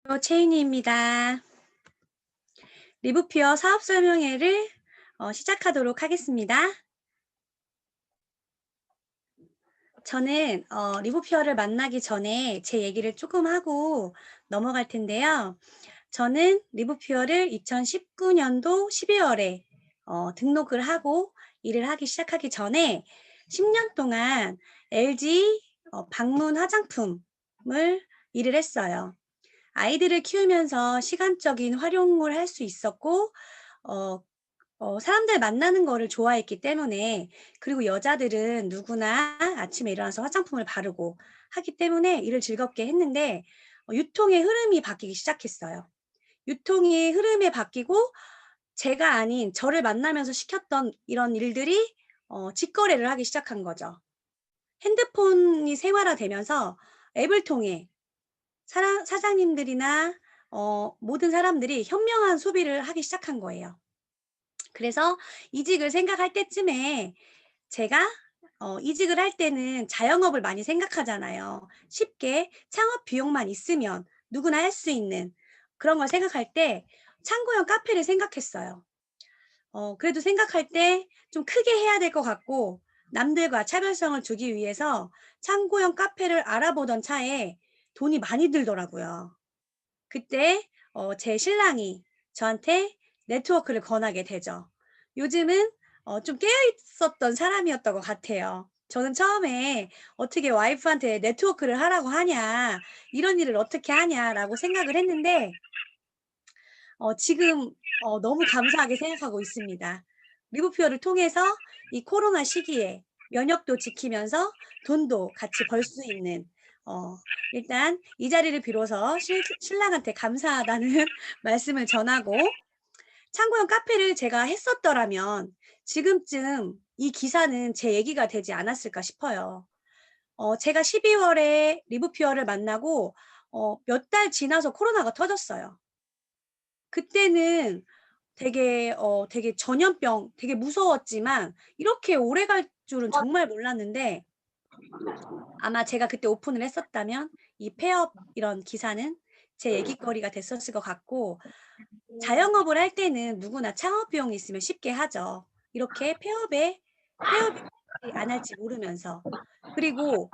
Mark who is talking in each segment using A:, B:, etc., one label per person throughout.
A: 채인이입니다. 리브퓨어 사업 설명회를 시작하도록 하겠습니다. 저는 리브퓨어를 만나기 전에 제 얘기를 조금 하고 넘어갈 텐데요. 저는 리브퓨어를 2019년도 12월에 등록을 하고 일을 하기 시작하기 전에 10년 동안 LG 방문 화장품을 일을 했어요. 아이들을 키우면서 시간적인 활용을 할 수 있었고 어 사람들 만나는 거를 좋아했기 때문에, 그리고 여자들은 누구나 아침에 일어나서 화장품을 바르고 하기 때문에 일을 즐겁게 했는데, 유통의 흐름이 바뀌기 시작했어요. 유통의 흐름에 바뀌고 제가 아닌 저를 만나면서 시켰던 이런 일들이 직거래를 하기 시작한 거죠. 핸드폰이 생활화되면서 앱을 통해 사장님들이나 모든 사람들이 현명한 소비를 하기 시작한 거예요. 그래서 이직을 생각할 때쯤에 제가 이직을 할 때는 자영업을 많이 생각하잖아요. 쉽게 창업 비용만 있으면 누구나 할 수 있는 그런 걸 생각할 때 창고형 카페를 생각했어요. 그래도 생각할 때 좀 크게 해야 될 것 같고 남들과 차별성을 두기 위해서 창고형 카페를 알아보던 차에 돈이 많이 들더라고요. 그때 제 신랑이 저한테 네트워크를 권하게 되죠. 요즘은 좀 깨어 있었던 사람이었던 것 같아요. 저는 처음에 '어떻게 와이프한테 네트워크를 하라고 하냐. 이런 일을 어떻게 하냐.'라고 생각을 했는데 지금 너무 감사하게 생각하고 있습니다. 리브퓨어를 통해서 이 코로나 시기에 면역도 지키면서 돈도 같이 벌 수 있는, 어 일단 이 자리를 빌어서 신랑한테 감사하다는 말씀을 전하고, 참고용 카페를 제가 했었더라면 지금쯤 이 기사는 제 얘기가 되지 않았을까 싶어요. 제가 12월에 리브퓨어를 만나고 몇 달 지나서 코로나가 터졌어요. 그때는 되게 전염병 되게 무서웠지만 이렇게 오래 갈 줄은 정말 몰랐는데, 아마 제가 그때 오픈을 했었다면 이 폐업 이런 기사는 제 얘기거리가 됐었을 것 같고, 자영업을 할 때는 누구나 창업 비용이 있으면 쉽게 하죠. 이렇게 폐업이 할지 안 할지 모르면서. 그리고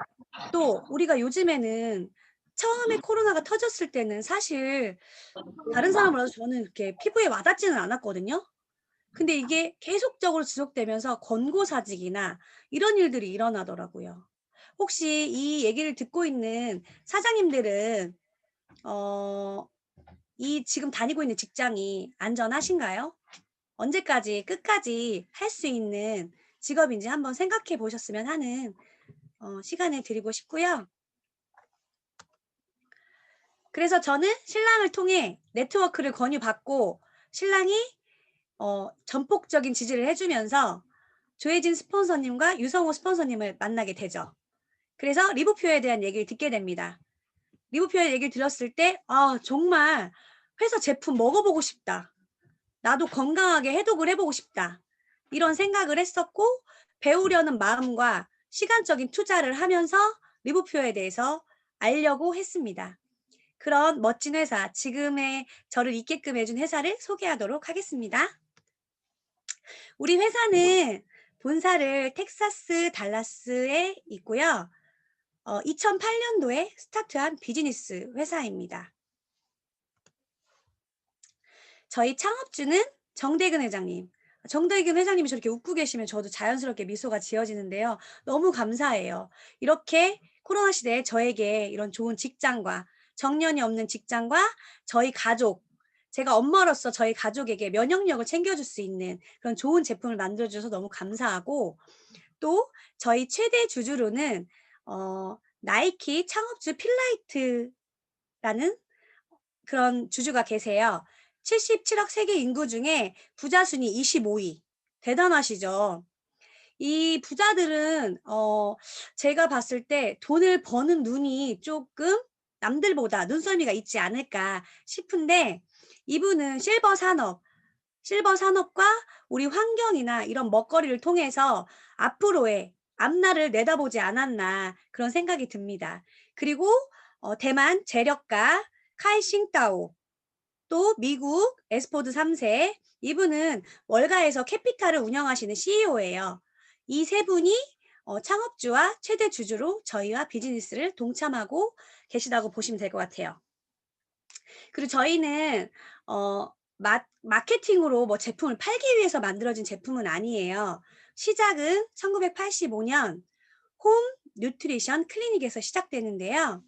A: 또 우리가 요즘에는 처음에 코로나가 터졌을 때는 사실 다른 사람을 봐서 저는 이렇게 피부에 와 닿지는 않았거든요. 근데 이게 계속적으로 지속되면서 권고사직이나 이런 일들이 일어나더라고요. 혹시 이 얘기를 듣고 있는 사장님들은 어 이 지금 다니고 있는 직장이 안전하신가요? 언제까지 끝까지 할 수 있는 직업인지 한번 생각해 보셨으면 하는 시간을 드리고 싶고요. 그래서 저는 신랑을 통해 네트워크를 권유받고, 신랑이 전폭적인 지지를 해 주면서 조혜진 스폰서님과 유성호 스폰서님을 만나게 되죠. 그래서 리브표에 대한 얘기를 듣게 됩니다. 리브표의 얘기를 들었을 때 '아 정말 회사 제품 먹어 보고 싶다. 나도 건강하게 해독을 해 보고 싶다.' 이런 생각을 했었고, 배우려는 마음과 시간적인 투자를 하면서 리브표에 대해서 알려고 했습니다. 그런 멋진 회사, 지금의 저를 있게끔 해준 회사를 소개하도록 하겠습니다. 우리 회사는 본사를 텍사스 달라스에 있고요. 2008 년도에 스타트한 비즈니스 회사입니다. 저희 창업주는 정대근 회장님. 정대근 회장님이 저렇게 웃고 계시면 저도 자연스럽게 미소가 지어지는데요. 너무 감사해요. 이렇게 코로나 시대에 저에게 이런 좋은 직장과, 정년이 없는 직장과 저희 가족, 제가 엄마로서 저희 가족에게 면역력을 챙겨줄 수 있는 그런 좋은 제품을 만들어 주셔서 너무 감사하고, 또 저희 최대 주주로는 나이키 창업주 필라이트라는 그런 주주가 계세요. 77억 세계 인구 중에 부자 순위 25위. 대단하시죠? 이 부자들은 제가 봤을 때 돈을 버는 눈이 쪼끔 남들보다 눈썰미가 있지 않을까 싶은데, 이분은 실버 산업과 우리 환경이나 이런 먹거리를 통해서 앞으로의 앞날을 내다보지 않았나 그런 생각이 듭니다. 그리고 대만 재력가 카이 싱따오, 또 미국 에스포드 3세, 이분은 월가에서 캐피탈을 운영하시는 CEO예요. 이 세 분이 창업주와 최대 주주로 저희와 비즈니스를 동참하고 계시다고 보시면 될 것 같아요. 그리고 저희는 마케팅으로 뭐 제품을 팔기 위해서 만들어진 제품은 아니에요. 시작은 1985년 홈 뉴트리션 클리닉에서 시작되는데요.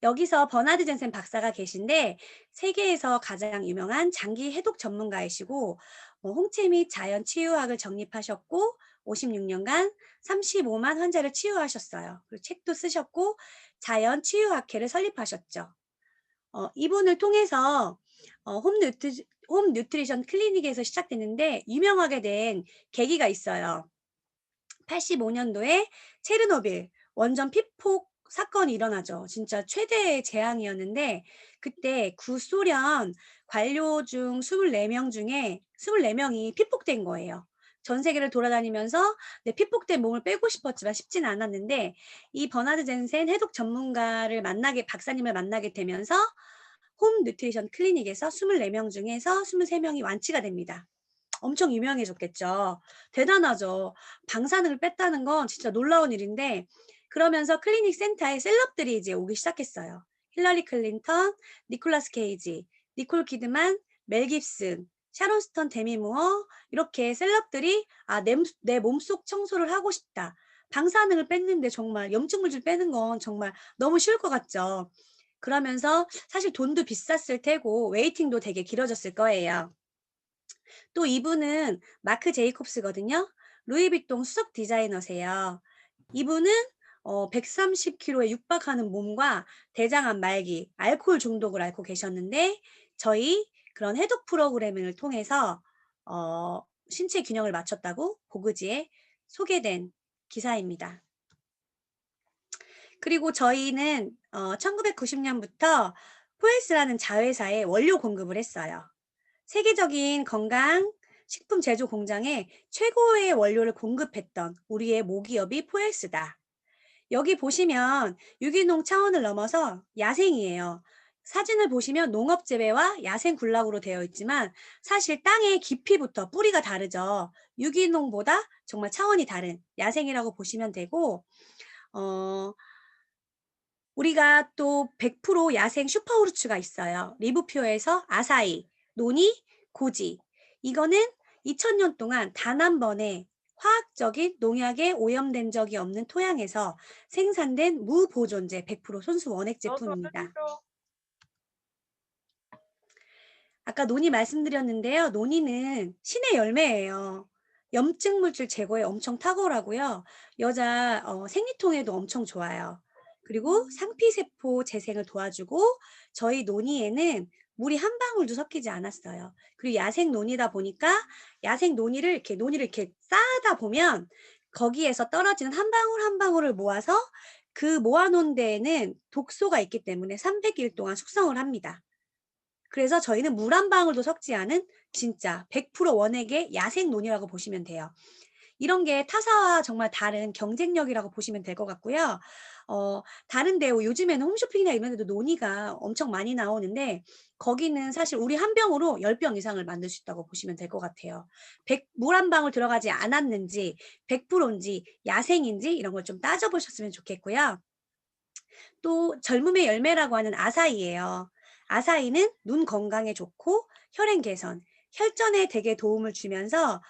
A: 여기서 버나드 젠센 박사가 계신데 세계에서 가장 유명한 장기 해독 전문가이시고 홍채 및 자연 치유학을 정립하셨고 56년간 35만 환자를 치유하셨어요. 그리고 책도 쓰셨고 자연 치유학회를 설립하셨죠. 이분을 통해서 홈 뉴트리션 클리닉에서 시작됐는데 유명하게 된 계기가 있어요. 85년도에 체르노빌 원전 피폭 사건이 일어나죠. 진짜 최대의 재앙이었는데 그때 구소련 관료 중 24명 중에 24명이 피폭된 거예요. 전 세계를 돌아다니면서 내 피폭된 몸을 빼고 싶었지만 쉽지는 않았는데 이 버나드 젠센 해독 전문가를 박사님을 만나게 되면서 홈 뉴트리션 클리닉에서 24명 중에서 23명이 완치가 됩니다. 엄청 유명해졌겠죠. 대단하죠. 방사능을 뺐다는 건 진짜 놀라운 일인데 그러면서 클리닉 센터에 셀럽들이 이제 오기 시작했어요. 힐러리 클린턴, 니콜라스 케이지, 니콜 키드만, 멜 깁슨, 샤론 스톤 데미 무어 이렇게 셀럽들이 내 몸속 청소를 하고 싶다. 방사능을 뺐는데 정말 염증물질 빼는 건 정말 너무 쉬울 것 같죠. 그러면서 사실 돈도 비쌌을 테고 웨이팅도 되게 길어졌을 거예요. 또 이분은 마크 제이콥스거든요. 루이비통 수석 디자이너세요. 이분은 130kg에 육박하는 몸과 대장암 말기, 알코올 중독을 앓고 계셨는데 저희 그런 해독 프로그램을 통해서 신체 균형을 맞췄다고 보그지에 소개된 기사입니다. 그리고 저희는 1990년부터 포에스라는 자회사에 원료 공급을 했어요. 세계적인 건강 식품 제조 공장에 최고의 원료를 공급했던 우리의 모기업이 포에스다. 여기 보시면 유기농 차원을 넘어서 야생이에요. 사진을 보시면 농업재배와 야생 군락으로 되어 있지만 사실 땅의 깊이부터 뿌리가 다르죠. 유기농보다 정말 차원이 다른 야생이라고 보시면 되고 우리가 또 100% 야생 슈퍼우르츠가 있어요. 리브표에서 아사히, 노니, 고지. 이거는 2000년 동안 단 한 번에 화학적인 농약에 오염된 적이 없는 토양에서 생산된 무보존제 100% 손수 원액 제품입니다. 아까 노니 말씀드렸는데요. 노니는 신의 열매예요. 염증 물질 제거에 엄청 탁월하고요. 여자 생리통에도 엄청 좋아요. 그리고 상피세포 재생을 도와주고 저희 노니에는 물이 한 방울도 섞이지 않았어요. 그리고 야생 노니다 보니까 야생 노니를 이렇게 쌓다 보면 거기에서 떨어지는 한 방울 한 방울을 모아서 그 모아놓은 데에는 독소가 있기 때문에 300일 동안 숙성을 합니다. 그래서 저희는 물 한 방울도 섞지 않은 진짜 100% 원액의 야생 논이라고 보시면 돼요. 이런 게 타사와 정말 다른 경쟁력이라고 보시면 될 것 같고요. 다른데 요즘에는 홈쇼핑이나 이런 데도 논이가 엄청 많이 나오는데 거기는 사실 우리 한 병으로 10병 이상을 만들 수 있다고 보시면 될 것 같아요. 물 한 방울 들어가지 않았는지 100%인지 야생인지 이런 걸 좀 따져보셨으면 좋겠고요. 또 젊음의 열매라고 하는 아사이예요. 아사이는 눈 건강에 좋고 혈행 개선, 혈전에 되게 도움을 주면서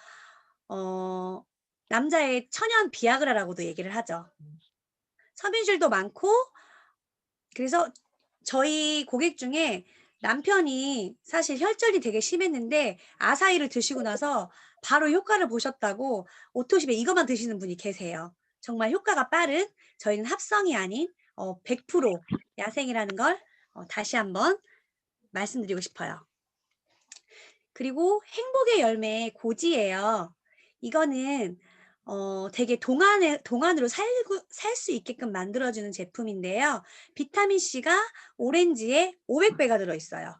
A: 남자의 천연 비아그라라고도 얘기를 하죠. 섬유질도 많고 그래서 저희 고객 중에 남편이 사실 혈전이 되게 심했는데 아사이를 드시고 나서 바로 효과를 보셨다고 오토십에 이것만 드시는 분이 계세요. 정말 효과가 빠른 저희는 합성이 아닌 100% 야생이라는 걸 다시 한번 말씀드리고 싶어요. 그리고 행복의 열매 고지예요. 이거는 되게 동안으로 살 수 있게끔 만들어주는 제품인데요. 비타민C가 오렌지에 500배가 들어있어요.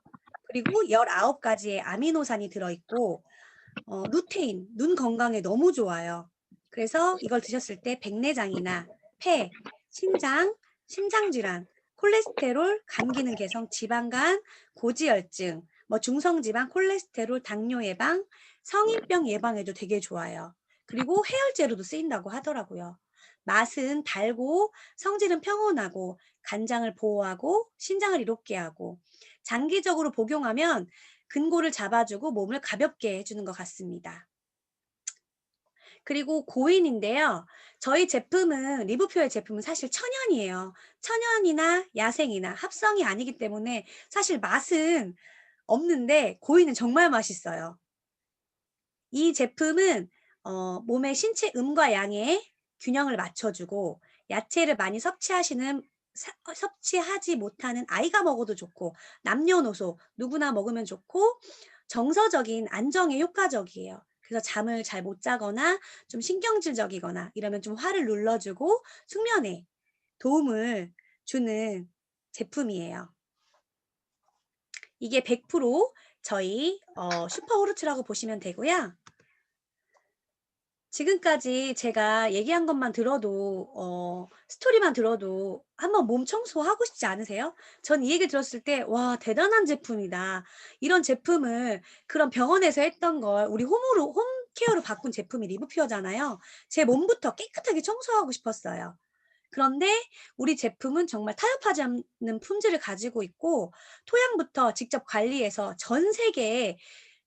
A: 그리고 19가지의 아미노산이 들어있고 루테인, 눈 건강에 너무 좋아요. 그래서 이걸 드셨을 때 백내장이나 폐, 신장, 심장질환, 콜레스테롤, 간 기능 개선, 지방간, 고지혈증, 뭐 중성지방, 콜레스테롤, 당뇨 예방, 성인병 예방에도 되게 좋아요. 그리고 해열제로도 쓰인다고 하더라고요. 맛은 달고 성질은 평온하고 간장을 보호하고 신장을 이롭게 하고 장기적으로 복용하면 근골을 잡아주고 몸을 가볍게 해주는 것 같습니다. 그리고 고인인데요. 저희 제품은 리브퓨어의 제품은 사실 천연이에요. 천연이나 야생이나 합성이 아니기 때문에 사실 맛은 없는데 고인은 정말 맛있어요. 이 제품은 몸의 신체 음과 양의 균형을 맞춰주고 야채를 많이 섭취하지 못하는 아이가 먹어도 좋고 남녀노소 누구나 먹으면 좋고 정서적인 안정에 효과적이에요. 그래서 잠을 잘 못 자거나 좀 신경질적이거나 이러면 좀 화를 눌러주고 숙면에 도움을 주는 제품이에요. 이게 100% 저희 슈퍼호르츠라고 보시면 되고요. 지금까지 제가 얘기한 것만 들어도 스토리만 들어도 한번 몸 청소하고 싶지 않으세요? 전 이 얘기 들었을 때 '와 대단한 제품이다. 이런 제품을 그런 병원에서 했던 걸 우리 홈케어로 바꾼 제품이 리브퓨어잖아요.' 제 몸부터 깨끗하게 청소하고 싶었어요. 그런데 우리 제품은 정말 타협하지 않는 품질을 가지고 있고 토양부터 직접 관리해서 전 세계에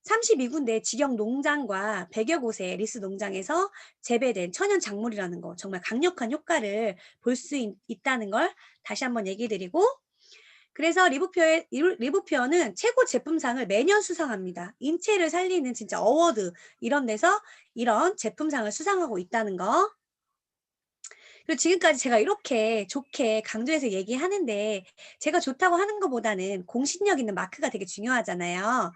A: 32군데 직영 농장과 100여 곳의 리스 농장에서 재배된 천연 작물이라는 거 정말 강력한 효과를 볼 수 있다는 걸 다시 한번 얘기 드리고 그래서 리브퓨어는 최고 제품상을 매년 수상합니다. 인체를 살리는 진짜 어워드 이런 데서 이런 제품상을 수상하고 있다는 거. 그리고 지금까지 제가 이렇게 좋게 강조해서 얘기하는데 제가 좋다고 하는 것보다는 공신력 있는 마크가 되게 중요하잖아요.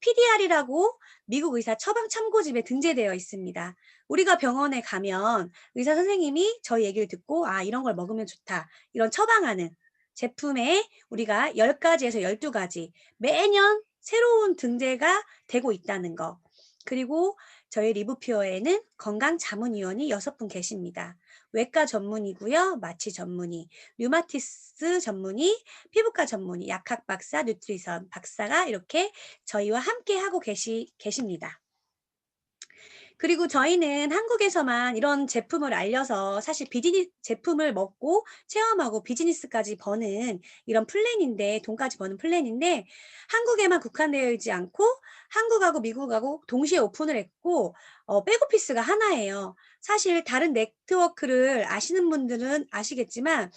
A: PDR이라고 미국 의사 처방 참고집에 등재되어 있습니다. 우리가 병원에 가면 의사 선생님이 저희 얘기를 듣고 아 이런 걸 먹으면 좋다. 이런 처방하는 제품에 우리가 10가지에서 12가지 매년 새로운 등재가 되고 있다는 거. 그리고 저희 리브퓨어에는 건강자문위원이 6분 계십니다. 외과 전문이고요. 마취 전문의, 류마티스 전문의, 피부과 전문의, 약학 박사, 뉴트리션 박사가 이렇게 저희와 함께 하고 계십니다. 그리고 저희는 한국에서만 이런 제품을 알려서 사실 제품을 먹고 체험하고 비즈니스까지 버는 이런 플랜인데 돈까지 버는 플랜인데 한국에만 국한되어 있지 않고 한국하고 미국하고 동시에 오픈을 했고 백오피스가 하나예요. 사실 다른 네트워크를 아시는 분들은 아시겠지만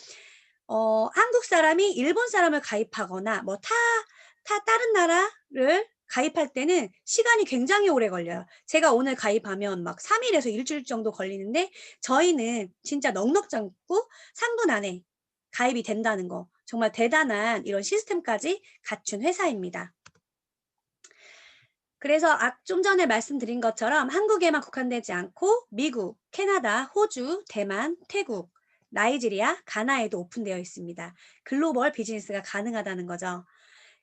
A: 한국 사람이 일본 사람을 가입하거나 뭐 다른 나라를 가입할 때는 시간이 굉장히 오래 걸려요. 제가 오늘 가입하면 막 3일에서 일주일 정도 걸리는데 저희는 진짜 넉넉 잡고 3분 안에 가입이 된다는 거. 정말 대단한 이런 시스템까지 갖춘 회사입니다. 그래서 좀 전에 말씀드린 것처럼 한국에만 국한되지 않고 미국, 캐나다, 호주, 대만, 태국, 나이지리아, 가나에도 오픈되어 있습니다. 글로벌 비즈니스가 가능하다는 거죠.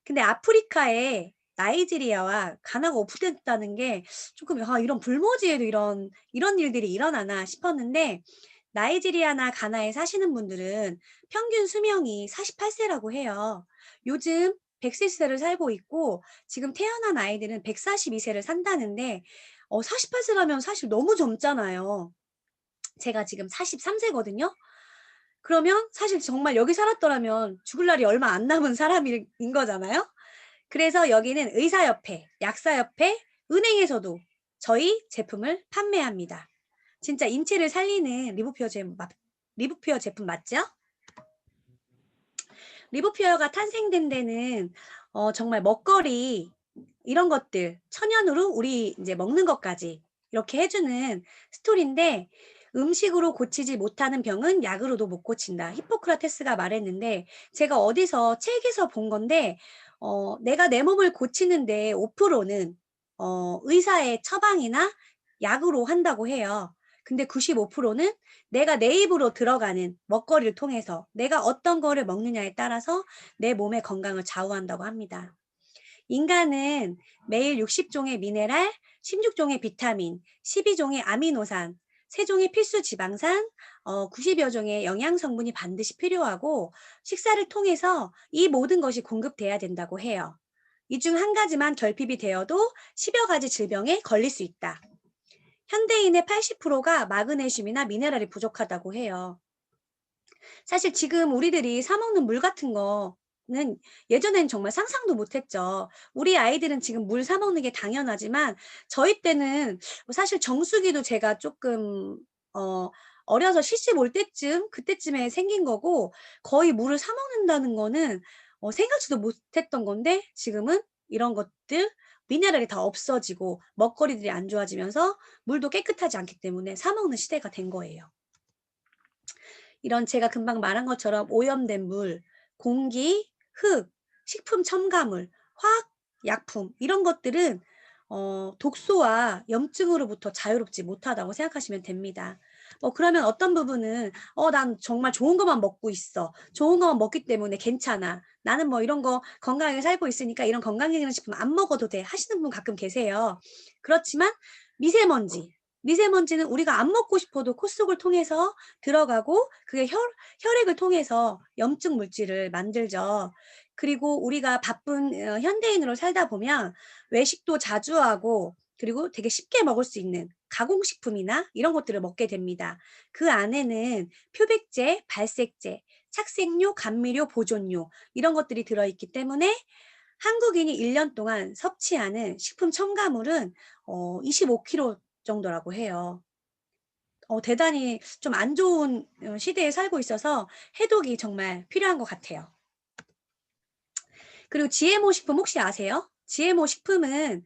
A: 근데 아프리카에 나이지리아와 가나가 오픈됐다는 게 조금 이런 불모지에도 이런 일들이 일어나나 싶었는데 나이지리아나 가나에 사시는 분들은 평균 수명이 48세라고 해요. 요즘 100세를 살고 있고 지금 태어난 아이들은 142세를 산다는데 48세라면 사실 너무 젊잖아요. 제가 지금 43세거든요. 그러면 사실 정말 여기 살았더라면 죽을 날이 얼마 안 남은 사람인 거잖아요. 그래서 여기는 의사협회, 약사협회, 은행에서도 저희 제품을 판매합니다. 진짜 인체를 살리는 리브퓨어 제품 맞죠? 리브퓨어가 탄생된 데는 정말 먹거리 이런 것들 천연으로 우리 이제 먹는 것까지 이렇게 해주는 스토리인데 음식으로 고치지 못하는 병은 약으로도 못 고친다. 히포크라테스가 말했는데 제가 어디서 책에서 본 건데 내가 내 몸을 고치는데 5%는 의사의 처방이나 약으로 한다고 해요. 근데 95%는 내가 내 입으로 들어가는 먹거리를 통해서 내가 어떤 거를 먹느냐에 따라서 내 몸의 건강을 좌우한다고 합니다. 인간은 매일 60종의 미네랄, 16종의 비타민, 12종의 아미노산, 3종의 필수 지방산, 90여 종의 영양 성분이 반드시 필요하고 식사를 통해서 이 모든 것이 공급돼야 된다고 해요. 이 중 한 가지만 결핍이 되어도 10여 가지 질병에 걸릴 수 있다. 현대인의 80%가 마그네슘이나 미네랄이 부족하다고 해요. 사실 지금 우리들이 사 먹는 물 같은 거는 예전에는 정말 상상도 못 했죠. 우리 아이들은 지금 물 사 먹는 게 당연하지만 저희 때는 사실 정수기도 제가 조금 어 어려서 시집 올 때쯤 그때쯤에 생긴 거고 거의 물을 사 먹는다는 거는 생각지도 못했던 건데 지금은 이런 것들 미네랄이 다 없어지고 먹거리들이 안 좋아지면서 물도 깨끗하지 않기 때문에 사 먹는 시대가 된 거예요. 이런 제가 금방 말한 것처럼 오염된 물, 공기, 흙, 식품 첨가물, 화학 약품 이런 것들은 독소와 염증으로부터 자유롭지 못하다고 생각하시면 됩니다. 그러면 어떤 부분은 난 정말 좋은 것만 먹고 있어. 좋은 것만 먹기 때문에 괜찮아. 나는 뭐 이런 거 건강하게 살고 있으니까 이런 건강기능식품 안 먹어도 돼. 하시는 분 가끔 계세요. 그렇지만 미세먼지는 우리가 안 먹고 싶어도 코 속을 통해서 들어가고 그게 혈액을 통해서 염증 물질을 만들죠. 그리고 우리가 바쁜 현대인으로 살다 보면 외식도 자주 하고 그리고 되게 쉽게 먹을 수 있는 가공식품이나 이런 것들을 먹게 됩니다. 그 안에는 표백제, 발색제, 착색료, 감미료, 보존료 이런 것들이 들어있기 때문에 한국인이 1년 동안 섭취하는 식품 첨가물은 25kg 정도라고 해요. 대단히 좀 안 좋은 시대에 살고 있어서 해독이 정말 필요한 것 같아요. 그리고 GMO 식품 혹시 아세요? GMO 식품은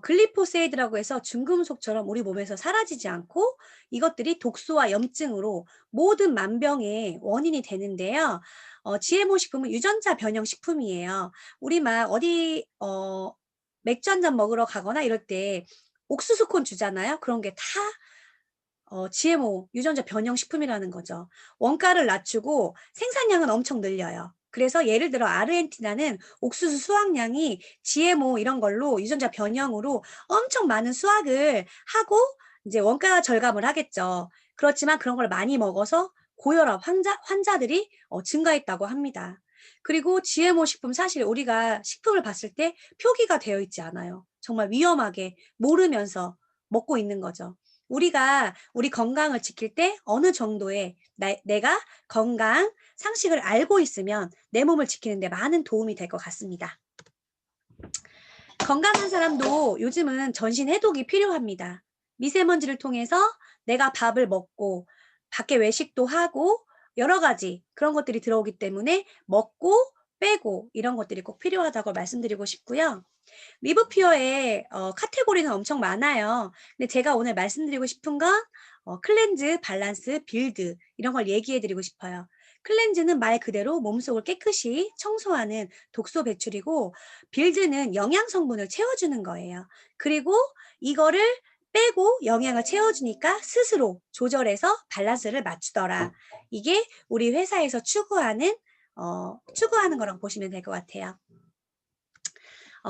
A: 글리포세이드라고 해서 중금속처럼 우리 몸에서 사라지지 않고 이것들이 독소와 염증으로 모든 만병의 원인이 되는데요. GMO 식품은 유전자 변형 식품이에요. 우리 막 어디 맥주 한 잔 먹으러 가거나 이럴 때 옥수수콘 주잖아요. 그런 게 다 GMO 유전자 변형 식품이라는 거죠. 원가를 낮추고 생산량은 엄청 늘려요. 그래서 예를 들어 아르헨티나는 옥수수 수확량이 GMO 이런 걸로 유전자 변형으로 엄청 많은 수확을 하고 이제 원가 절감을 하겠죠. 그렇지만 그런 걸 많이 먹어서 고혈압 환자들이 증가했다고 합니다. 그리고 GMO 식품 사실 우리가 식품을 봤을 때 표기가 되어 있지 않아요. 정말 위험하게 모르면서 먹고 있는 거죠. 우리가 우리 건강을 지킬 때 어느 정도의 내가 건강 상식을 알고 있으면 내 몸을 지키는 데 많은 도움이 될 것 같습니다. 건강한 사람도 요즘은 전신 해독이 필요합니다. 미세먼지를 통해서 내가 밥을 먹고 밖에 외식도 하고 여러 가지 그런 것들이 들어오기 때문에 먹고 빼고 이런 것들이 꼭 필요하다고 말씀드리고 싶고요. 리브퓨어의 카테고리는 엄청 많아요. 근데 제가 오늘 말씀드리고 싶은 건 클렌즈, 밸런스, 빌드 이런 걸 얘기해 드리고 싶어요. 클렌즈는 말 그대로 몸속을 깨끗이 청소하는 독소 배출이고 빌드는 영양 성분을 채워주는 거예요. 그리고 이거를 빼고 영양을 채워주니까 스스로 조절해서 밸런스를 맞추더라. 이게 우리 회사에서 추구하는 거라고 보시면 될 것 같아요.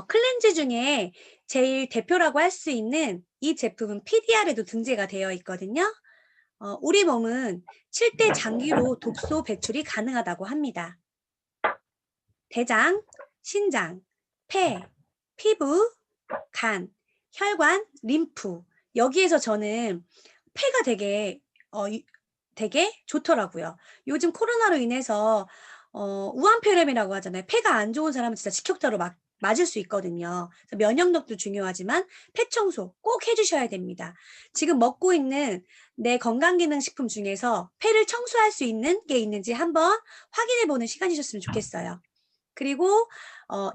A: 클렌즈 중에 제일 대표라고 할 수 있는 이 제품은 PDR에도 등재가 되어 있거든요. 우리 몸은 7대 장기로 독소 배출이 가능하다고 합니다. 대장, 신장, 폐, 피부, 간, 혈관, 림프. 여기에서 저는 폐가 되게 좋더라고요. 요즘 코로나로 인해서 우한폐렴이라고 하잖아요. 폐가 안 좋은 사람은 진짜 직격타로 맞을 수 있거든요. 그래서 면역력도 중요하지만 폐 청소 꼭 해주셔야 됩니다. 지금 먹고 있는 내 건강기능식품 중에서 폐를 청소할 수 있는 게 있는지 한번 확인해보는 시간이셨으면 좋겠어요. 그리고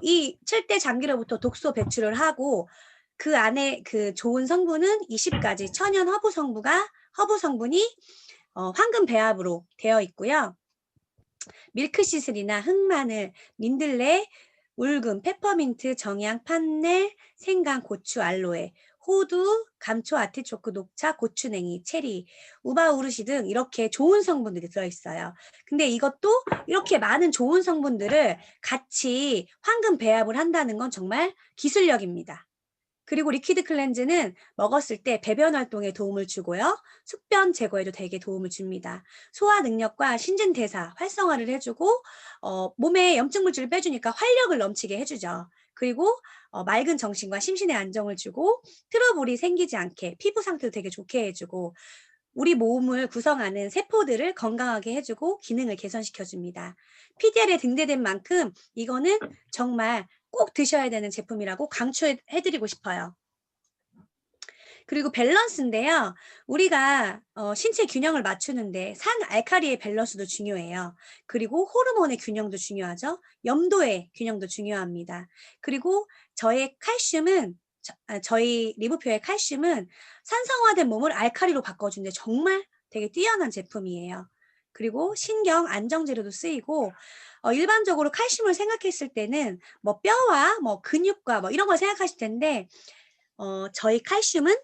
A: 이 7대 장기로부터 독소 배출을 하고 그 안에 그 좋은 성분은 20가지 천연 허브 성분이 황금 배합으로 되어 있고요. 밀크시슬이나 흑마늘, 민들레, 울금, 페퍼민트, 정향, 판넬, 생강, 고추, 알로에, 호두, 감초, 아티초크, 녹차, 고추냉이, 체리, 우바우르시 등 이렇게 좋은 성분들이 들어있어요. 근데 이것도 이렇게 많은 좋은 성분들을 같이 황금 배합을 한다는 건 정말 기술력입니다. 그리고 리퀴드 클렌즈는 먹었을 때 배변 활동에 도움을 주고요. 숙변 제거에도 되게 도움을 줍니다. 소화 능력과 신진대사 활성화를 해주고 몸에 염증 물질을 빼주니까 활력을 넘치게 해주죠. 그리고 맑은 정신과 심신의 안정을 주고 트러블이 생기지 않게 피부 상태도 되게 좋게 해주고 우리 몸을 구성하는 세포들을 건강하게 해주고 기능을 개선시켜줍니다. PDL에 등재된 만큼 이거는 정말 꼭 드셔야 되는 제품이라고 강추해드리고 싶어요. 그리고 밸런스인데요. 우리가 신체 균형을 맞추는데 산 알칼리의 밸런스도 중요해요. 그리고 호르몬의 균형도 중요하죠. 염도의 균형도 중요합니다. 그리고 저희 리브퓨어의 칼슘은 산성화된 몸을 알칼리로 바꿔주는데 정말 되게 뛰어난 제품이에요. 그리고 신경 안정제로도 쓰이고 일반적으로 칼슘을 생각했을 때는 뭐 뼈와 뭐 근육과 뭐 이런 걸 생각하실 텐데 저희 칼슘은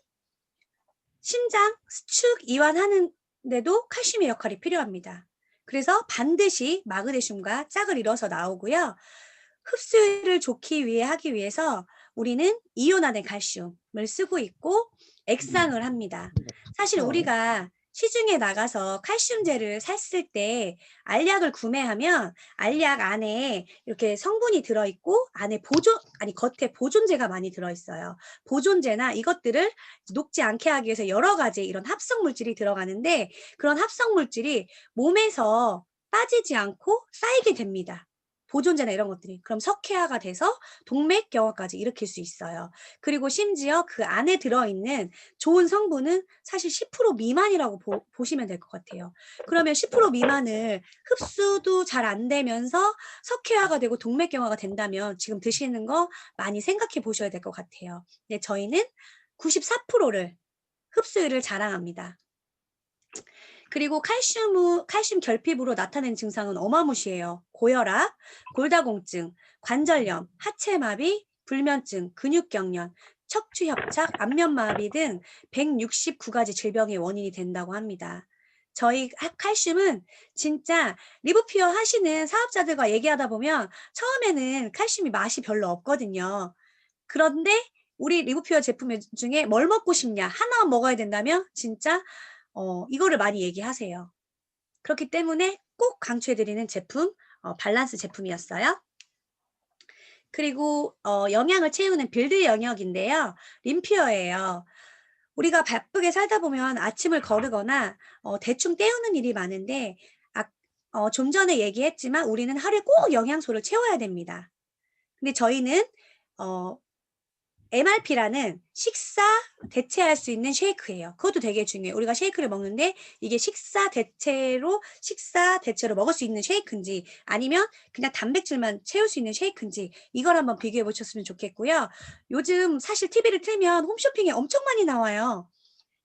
A: 신장, 수축, 이완하는데도 칼슘의 역할이 필요합니다. 그래서 반드시 마그네슘과 짝을 이뤄서 나오고요. 흡수율을 좋기 위해 하기 위해서 우리는 이온화된 칼슘을 쓰고 있고 액상을 합니다. 사실 우리가 시중에 나가서 칼슘제를 샀을 때 알약을 구매하면 알약 안에 이렇게 성분이 들어있고 안에 겉에 보존제가 많이 들어있어요. 보존제나 이것들을 녹지 않게 하기 위해서 여러 가지 이런 합성 물질이 들어가는데 그런 합성 물질이 몸에서 빠지지 않고 쌓이게 됩니다. 보존제나 이런 것들이. 그럼 석회화가 돼서 동맥경화까지 일으킬 수 있어요. 그리고 심지어 그 안에 들어있는 좋은 성분은 사실 10% 미만이라고 보시면 될 것 같아요. 그러면 10% 미만을 흡수도 잘 안 되면서 석회화가 되고 동맥경화가 된다면 지금 드시는 거 많이 생각해 보셔야 될 것 같아요. 네, 저희는 94%를 흡수율을 자랑합니다. 그리고 칼슘 결핍으로 나타낸 증상은 어마무시해요. 고혈압, 골다공증, 관절염, 하체마비, 불면증, 근육경련, 척추협착, 안면마비 등 169가지 질병의 원인이 된다고 합니다. 저희 칼슘은 진짜 리브퓨어 하시는 사업자들과 얘기하다 보면 처음에는 칼슘이 맛이 별로 없거든요. 그런데 우리 리브퓨어 제품 중에 뭘 먹고 싶냐? 하나 먹어야 된다면 진짜 이거를 많이 얘기하세요. 그렇기 때문에 꼭 강추해드리는 제품, 밸런스 제품이었어요. 그리고 영양을 채우는 빌드 영역인데요. 림퓨어예요. 우리가 바쁘게 살다 보면 아침을 거르거나 대충 때우는 일이 많은데 좀 전에 얘기했지만 우리는 하루에 꼭 영양소를 채워야 됩니다. 근데 저희는 MRP라는 식사 대체할 수 있는 쉐이크예요. 그것도 되게 중요해요. 우리가 쉐이크를 먹는데 이게 식사 대체로 먹을 수 있는 쉐이크인지 아니면 그냥 단백질만 채울 수 있는 쉐이크인지 이걸 한번 비교해 보셨으면 좋겠고요. 요즘 사실 TV를 틀면 홈쇼핑에 엄청 많이 나와요.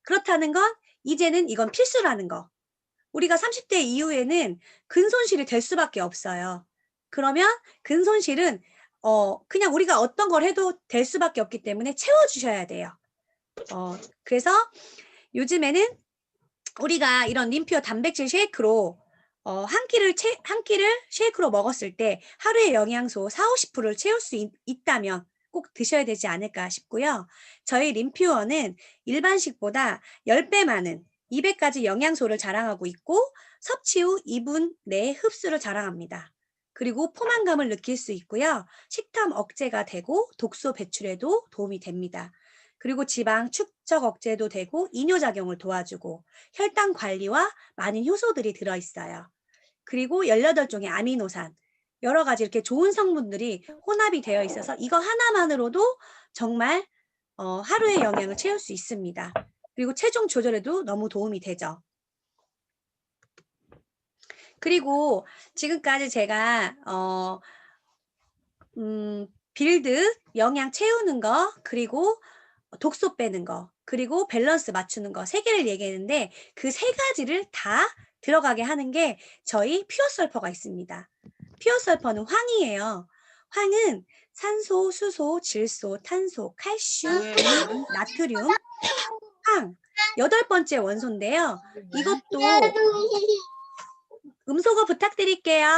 A: 그렇다는 건 이제는 이건 필수라는 거. 우리가 30대 이후에는 근손실이 될 수밖에 없어요. 그러면 근손실은 그냥 우리가 어떤 걸 해도 될 수밖에 없기 때문에 채워주셔야 돼요. 그래서 요즘에는 우리가 이런 림퓨어 단백질 쉐이크로 한 끼를 쉐이크로 먹었을 때 하루의 영양소 40~50%를 채울 수 있다면 꼭 드셔야 되지 않을까 싶고요. 저희 림퓨어는 일반식보다 10배 많은 200가지 영양소를 자랑하고 있고 섭취 후 2분 내에 흡수를 자랑합니다. 그리고 포만감을 느낄 수 있고요. 식탐 억제가 되고 독소 배출에도 도움이 됩니다. 그리고 지방 축적 억제도 되고 이뇨작용을 도와주고 혈당 관리와 많은 효소들이 들어있어요. 그리고 18종의 아미노산, 여러 가지 이렇게 좋은 성분들이 혼합이 되어 있어서 이거 하나만으로도 정말 하루의 영양을 채울 수 있습니다. 그리고 체중 조절에도 너무 도움이 되죠. 그리고 지금까지 제가 빌드, 영양 채우는 거, 그리고 독소 빼는 거, 그리고 밸런스 맞추는 거 3개를 얘기했는데 그 3가지를 다 들어가게 하는 게 저희 퓨어설퍼가 있습니다. 퓨어설퍼는 황이에요. 황은 산소, 수소, 질소, 탄소, 칼슘, 리튬, 나트륨, 황 8번째 원소인데요. 이것도 음소거 부탁드릴게요.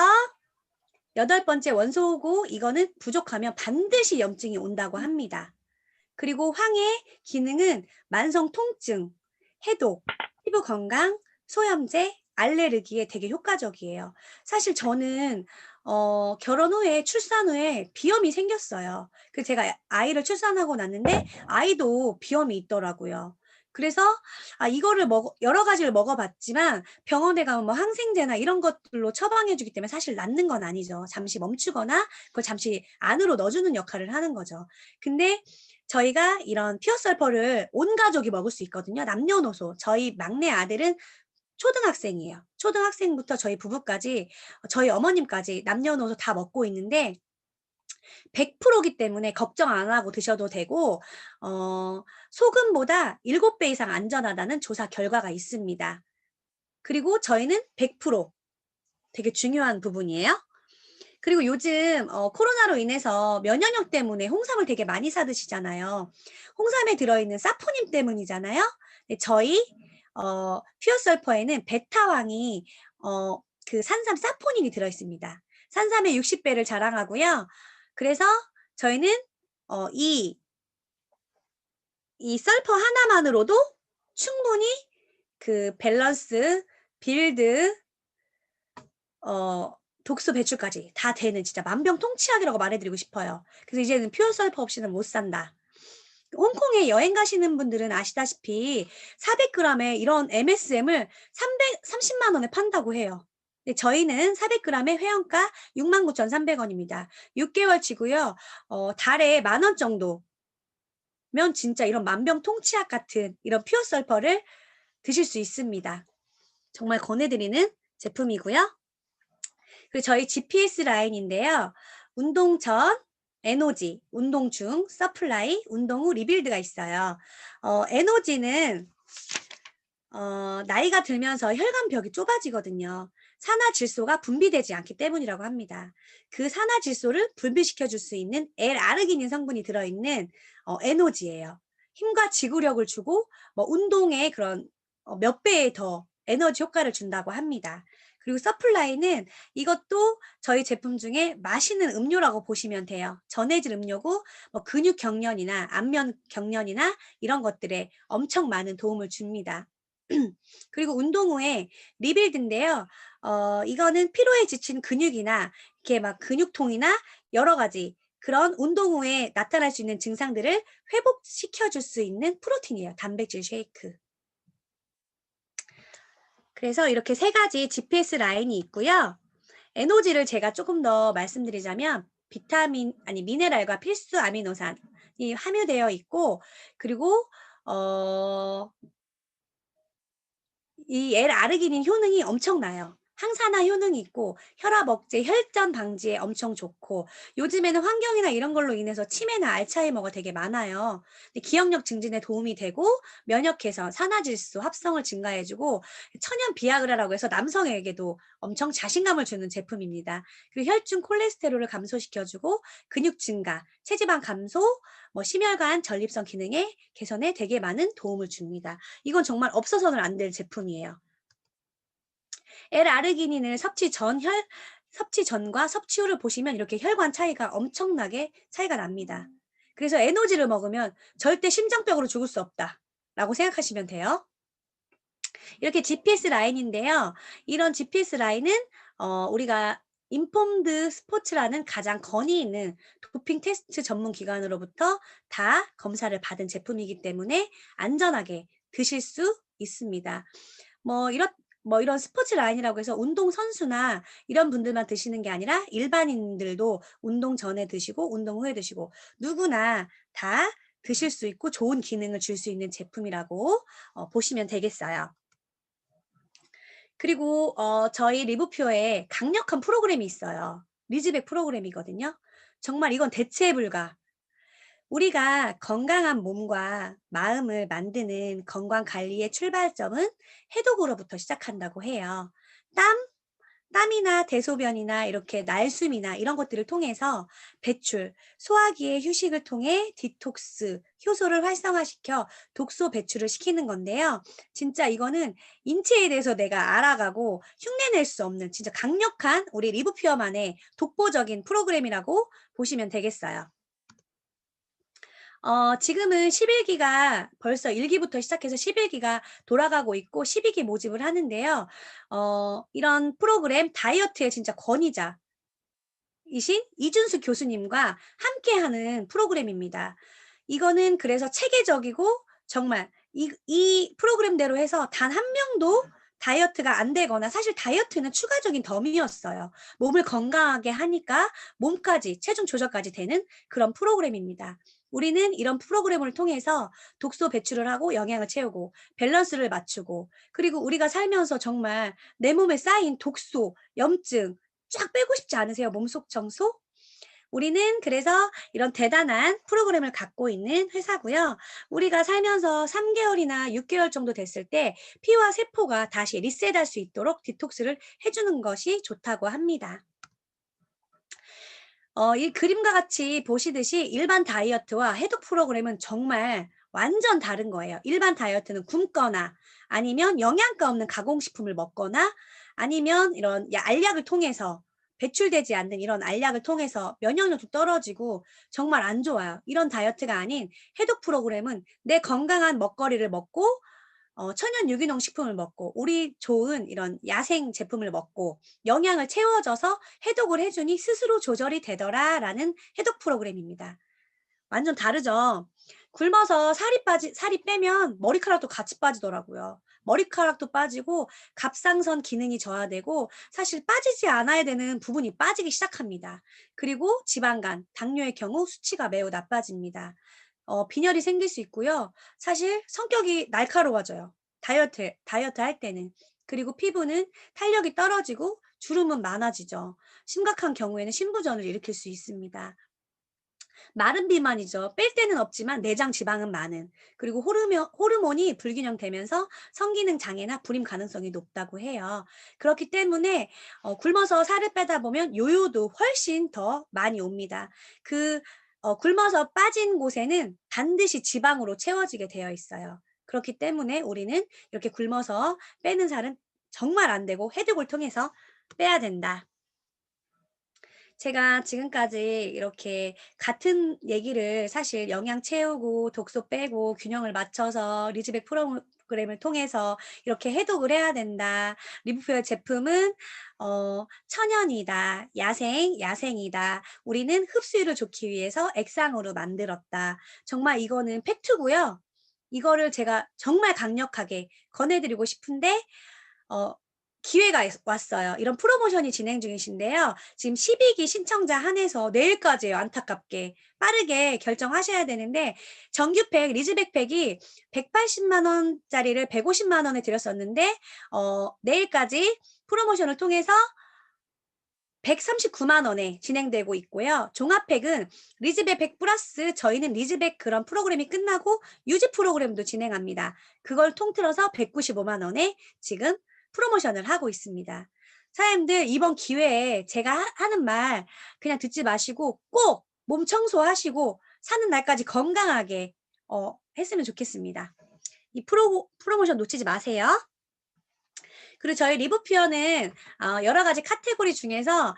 A: 8번째 원소고 이거는 부족하면 반드시 염증이 온다고 합니다. 그리고 황의 기능은 만성 통증, 해독, 피부 건강, 소염제, 알레르기에 되게 효과적이에요. 사실 저는 결혼 후에 출산 후에 비염이 생겼어요. 그래서 제가 아이를 출산하고 났는데 아이도 비염이 있더라고요. 그래서 이거를 여러 가지를 먹어봤지만 병원에 가면 뭐 항생제나 이런 것들로 처방해주기 때문에 사실 낫는 건 아니죠. 잠시 멈추거나 그걸 잠시 안으로 넣어주는 역할을 하는 거죠. 근데 저희가 이런 피어설퍼를 온 가족이 먹을 수 있거든요. 남녀노소. 저희 막내 아들은 초등학생이에요. 초등학생부터 저희 부부까지, 저희 어머님까지 남녀노소 다 먹고 있는데 100%기 때문에 걱정 안 하고 드셔도 되고 소금보다 7배 이상 안전하다는 조사 결과가 있습니다. 그리고 저희는 100% 되게 중요한 부분이에요. 그리고 요즘 코로나로 인해서 면역력 때문에 홍삼을 되게 많이 사 드시잖아요. 홍삼에 들어있는 사포닌 때문이잖아요. 네, 저희 퓨어설퍼에는 베타왕이 그 산삼 사포닌이 들어있습니다. 산삼의 60배를 자랑하고요. 그래서 저희는 이 설퍼 하나만으로도 충분히 그 밸런스, 빌드, 독소 배출까지 다 되는 진짜 만병통치약이라고 말해드리고 싶어요. 그래서 이제는 퓨어 설퍼 없이는 못 산다. 홍콩에 여행 가시는 분들은 아시다시피 400g에 이런 MSM을 330만 원에 판다고 해요. 근데 저희는 400g에 회원가 69,300원입니다. 6개월치고요. 달에 10,000원 정도면 진짜 이런 만병통치약 같은 이런 퓨어 설퍼를 드실 수 있습니다. 정말 권해드리는 제품이고요. 그리고 저희 GPS 라인인데요. 운동 전, 에너지, 운동 중, 서플라이, 운동 후 리빌드가 있어요. 에너지는 나이가 들면서 혈관벽이 좁아지거든요. 산화질소가 분비되지 않기 때문이라고 합니다. 그 산화질소를 분비시켜 줄 수 있는 L-아르기닌 성분이 들어있는 에너지예요. 힘과 지구력을 주고 운동에 그런 몇 배의 더 에너지 효과를 준다고 합니다. 그리고 서플라이는 이것도 저희 제품 중에 마시는 음료라고 보시면 돼요. 전해질 음료고 근육 경련이나 안면 경련이나 이런 것들에 엄청 많은 도움을 줍니다. 그리고 운동 후에 리빌드인데요. 이거는 피로에 지친 근육이나 이렇게 막 근육통이나 여러 가지 그런 운동 후에 나타날 수 있는 증상들을 회복시켜 줄 수 있는 프로틴이에요. 단백질 쉐이크. 그래서 이렇게 3가지 GPS 라인이 있고요. 에너지를 제가 조금 더 말씀드리자면 미네랄과 필수 아미노산이 함유되어 있고 그리고 이 L-아르기닌 효능이 엄청나요. 항산화 효능이 있고 혈압 억제, 혈전 방지에 엄청 좋고 요즘에는 환경이나 이런 걸로 인해서 치매나 알츠하이머가 되게 많아요. 근데 기억력 증진에 도움이 되고 면역 개선, 산화질소 합성을 증가해주고 천연 비아그라라고 해서 남성에게도 엄청 자신감을 주는 제품입니다. 그리고 혈중 콜레스테롤을 감소시켜주고 근육 증가, 체지방 감소, 심혈관 전립선 기능의 개선에 되게 많은 도움을 줍니다. 이건 정말 없어서는 안 될 제품이에요. L-아르기닌을 섭취 전과 섭취 후를 보시면 이렇게 혈관 차이가 엄청나게 차이가 납니다. 그래서 에너지를 먹으면 절대 심장병으로 죽을 수 없다라고 생각하시면 돼요. 이렇게 GPS 라인인데요. 이런 GPS 라인은 우리가 인폼드 스포츠라는 가장 권위 있는 도핑 테스트 전문 기관으로부터 다 검사를 받은 제품이기 때문에 안전하게 드실 수 있습니다. 이런 스포츠 라인이라고 해서 운동 선수나 이런 분들만 드시는 게 아니라 일반인들도 운동 전에 드시고 운동 후에 드시고 누구나 다 드실 수 있고 좋은 기능을 줄 수 있는 제품이라고 보시면 되겠어요. 그리고 저희 리브퓨어에 강력한 프로그램이 있어요. 리즈백 프로그램이거든요. 정말 이건 대체 불가. 우리가 건강한 몸과 마음을 만드는 건강 관리의 출발점은 해독으로부터 시작한다고 해요. 땀이나 대소변이나 이렇게 날숨이나 이런 것들을 통해서 배출, 소화기의 휴식을 통해 디톡스, 효소를 활성화시켜 독소 배출을 시키는 건데요. 진짜 이거는 인체에 대해서 내가 알아가고 흉내낼 수 없는 진짜 강력한 우리 리브퓨어만의 독보적인 프로그램이라고 보시면 되겠어요. 지금은 11기가 벌써 1기부터 시작해서 11기가 돌아가고 있고 12기 모집을 하는데요. 이런 프로그램 다이어트의 진짜 권위자 이신 이준수 교수님과 함께하는 프로그램입니다. 이거는 그래서 체계적이고 정말 이 프로그램대로 해서 단 한 명도 다이어트가 안 되거나 사실 다이어트는 추가적인 덤이었어요. 몸을 건강하게 하니까 몸까지 체중 조절까지 되는 그런 프로그램입니다. 우리는 이런 프로그램을 통해서 독소 배출을 하고 영양을 채우고 밸런스를 맞추고 그리고 우리가 살면서 정말 내 몸에 쌓인 독소, 염증 쫙 빼고 싶지 않으세요? 몸속 청소? 우리는 그래서 이런 대단한 프로그램을 갖고 있는 회사고요. 우리가 살면서 3개월이나 6개월 정도 됐을 때 피와 세포가 다시 리셋할 수 있도록 디톡스를 해주는 것이 좋다고 합니다. 이 그림과 같이 보시듯이 일반 다이어트와 해독 프로그램은 정말 완전 다른 거예요. 일반 다이어트는 굶거나 아니면 영양가 없는 가공식품을 먹거나 아니면 이런 알약을 통해서 배출되지 않는 이런 알약을 통해서 면역력도 떨어지고 정말 안 좋아요. 이런 다이어트가 아닌 해독 프로그램은 내 건강한 먹거리를 먹고 천연 유기농 식품을 먹고 우리 좋은 이런 야생 제품을 먹고 영양을 채워줘서 해독을 해주니 스스로 조절이 되더라라는 해독 프로그램입니다. 완전 다르죠? 굶어서 살이 빼면 머리카락도 같이 빠지더라고요. 머리카락도 빠지고 갑상선 기능이 저하되고 사실 빠지지 않아야 되는 부분이 빠지기 시작합니다. 그리고 지방간, 당뇨의 경우 수치가 매우 나빠집니다. 빈혈이 생길 수 있고요. 사실 성격이 날카로워져요. 다이어트 할 때는. 그리고 피부는 탄력이 떨어지고 주름은 많아지죠. 심각한 경우에는 신부전을 일으킬 수 있습니다. 마른 비만이죠. 뺄 데는 없지만 내장 지방은 많은. 그리고 호르몬이 불균형되면서 성기능 장애나 불임 가능성이 높다고 해요. 그렇기 때문에 굶어서 살을 빼다 보면 요요도 훨씬 더 많이 옵니다. 굶어서 빠진 곳에는 반드시 지방으로 채워지게 되어 있어요. 그렇기 때문에 우리는 이렇게 굶어서 빼는 살은 정말 안 되고 해독을 통해서 빼야 된다. 제가 지금까지 이렇게 같은 얘기를 사실 영양 채우고 독소 빼고 균형을 맞춰서 리즈백 프로그램을 통해서 이렇게 해독을 해야 된다. 리브표의 제품은 천연이다. 야생이다. 우리는 흡수율을 좋기 위해서 액상으로 만들었다. 정말 이거는 팩트고요. 이거를 제가 정말 강력하게 권해드리고 싶은데 기회가 왔어요. 이런 프로모션이 진행 중이신데요. 지금 12기 신청자 한해서 내일까지예요. 안타깝게. 빠르게 결정하셔야 되는데 정규팩 리즈백팩이 180만 원짜리를 150만 원에 드렸었는데 내일까지 프로모션을 통해서 139만 원에 진행되고 있고요. 종합팩은 리즈백 100 플러스 저희는 리즈백 그런 프로그램이 끝나고 유지 프로그램도 진행합니다. 그걸 통틀어서 195만 원에 지금 프로모션을 하고 있습니다. 사장님들 이번 기회에 제가 하는 말 그냥 듣지 마시고 꼭 몸 청소하시고 사는 날까지 건강하게 했으면 좋겠습니다. 이 프로모션 놓치지 마세요. 그리고 저희 리브퓨어는 여러 가지 카테고리 중에서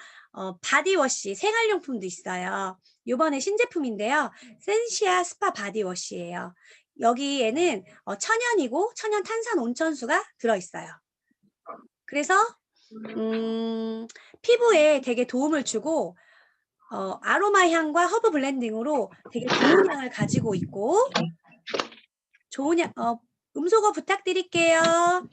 A: 바디워시, 생활용품도 있어요. 요번에 신제품인데요. 센시아 스파 바디워시예요. 여기에는 천연이고 천연 탄산 온천수가 들어있어요. 그래서 피부에 되게 도움을 주고 아로마 향과 허브 블렌딩으로 되게 좋은 향을 가지고 있고 좋은 향, 음소거 부탁드릴게요.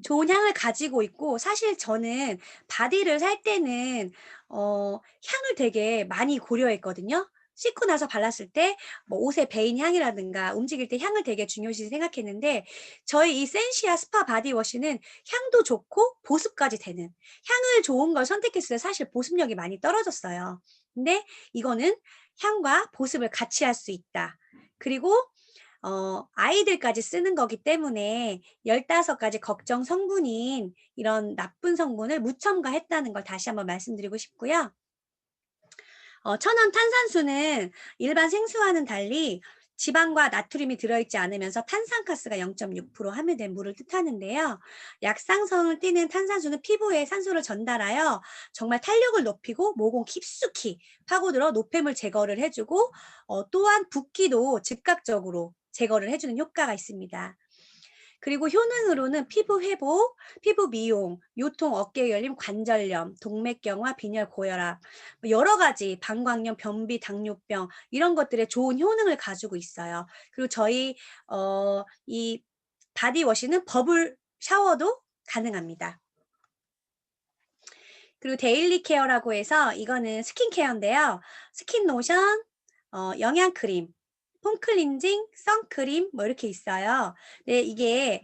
A: 좋은 향을 가지고 있고 사실 저는 바디를 살 때는 향을 되게 많이 고려했거든요. 씻고 나서 발랐을 때 뭐 옷에 배인 향이라든가 움직일 때 향을 되게 중요시 생각했는데 저희 이 센시아 스파 바디워시는 향도 좋고 보습까지 되는 향을 좋은 걸 선택했을 때 사실 보습력이 많이 떨어졌어요. 근데 이거는 향과 보습을 같이 할 수 있다. 그리고 아이들까지 쓰는 거기 때문에 15가지 걱정 성분인 이런 나쁜 성분을 무첨가했다는 걸 다시 한번 말씀드리고 싶고요. 천연 탄산수는 일반 생수와는 달리 지방과 나트륨이 들어있지 않으면서 탄산가스가 0.6% 함유된 물을 뜻하는데요. 약상성을 띠는 탄산수는 피부에 산소를 전달하여 정말 탄력을 높이고 모공 깊숙이 파고들어 노폐물 제거를 해주고 또한 붓기도 즉각적으로 제거를 해주는 효과가 있습니다. 그리고 효능으로는 피부 회복, 피부 미용, 요통, 어깨 열림, 관절염, 동맥경화, 빈혈, 고혈압, 여러 가지 방광염, 변비, 당뇨병 이런 것들에 좋은 효능을 가지고 있어요. 그리고 저희 이 바디워시는 버블 샤워도 가능합니다. 그리고 데일리 케어라고 해서 이거는 스킨케어인데요. 스킨 로션, 영양크림, 폼클렌징, 선크림 뭐 이렇게 있어요. 네, 이게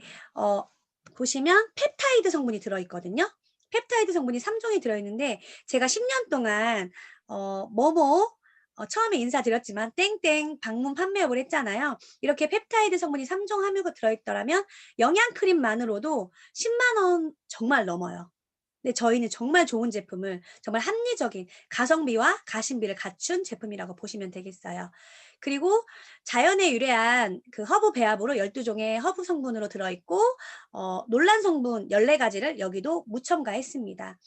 A: 보시면 펩타이드 성분이 들어있거든요. 펩타이드 성분이 3종이 들어있는데 제가 10년 동안 처음에 인사드렸지만 땡땡 방문 판매업을 했잖아요. 이렇게 펩타이드 성분이 3종 함유가 들어있더라면 영양크림만으로도 10만 원 정말 넘어요. 근데 저희는 정말 좋은 제품을 정말 합리적인 가성비와 가심비를 갖춘 제품이라고 보시면 되겠어요. 그리고 자연에 유래한 그 허브 배합으로 12종의 허브 성분으로 들어있고 논란 성분 14가지를 여기도 무첨가했습니다.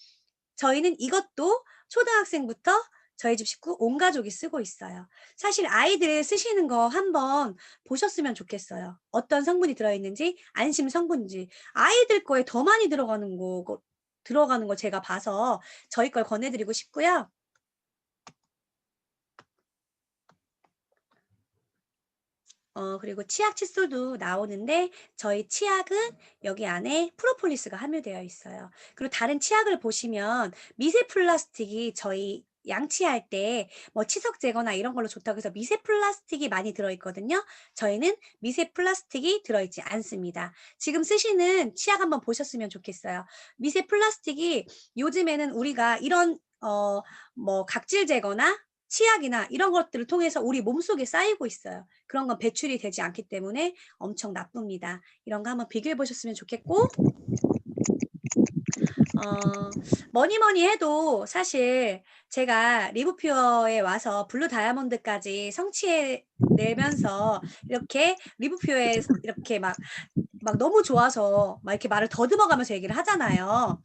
A: 저희는 이것도 초등학생부터 저희 집 식구 온 가족이 쓰고 있어요. 사실 아이들 쓰시는 거 한번 보셨으면 좋겠어요. 어떤 성분이 들어있는지, 안심 성분인지. 아이들 거에 더 많이 들어가는 거 제가 봐서 저희 걸 권해드리고 싶고요. 그리고 치약 칫솔도 나오는데 저희 치약은 여기 안에 프로폴리스가 함유되어 있어요. 그리고 다른 치약을 보시면 미세 플라스틱이 저희 양치할 때 뭐 치석 제거나 이런 걸로 좋다고 해서 미세 플라스틱이 많이 들어있거든요. 저희는 미세 플라스틱이 들어있지 않습니다. 지금 쓰시는 치약 한번 보셨으면 좋겠어요. 미세 플라스틱이 요즘에는 우리가 이런 뭐 각질 제거나 치약이나 이런 것들을 통해서 우리 몸속에 쌓이고 있어요. 그런 건 배출이 되지 않기 때문에 엄청 나쁩니다. 이런 거 한번 비교해 보셨으면 좋겠고 뭐니 해도 사실 제가 리브퓨어에 와서 블루 다이아몬드까지 성취해 내면서 이렇게 리브퓨어에 이렇게 막 너무 좋아서 막 이렇게 말을 더듬어 가면서 얘기를 하잖아요.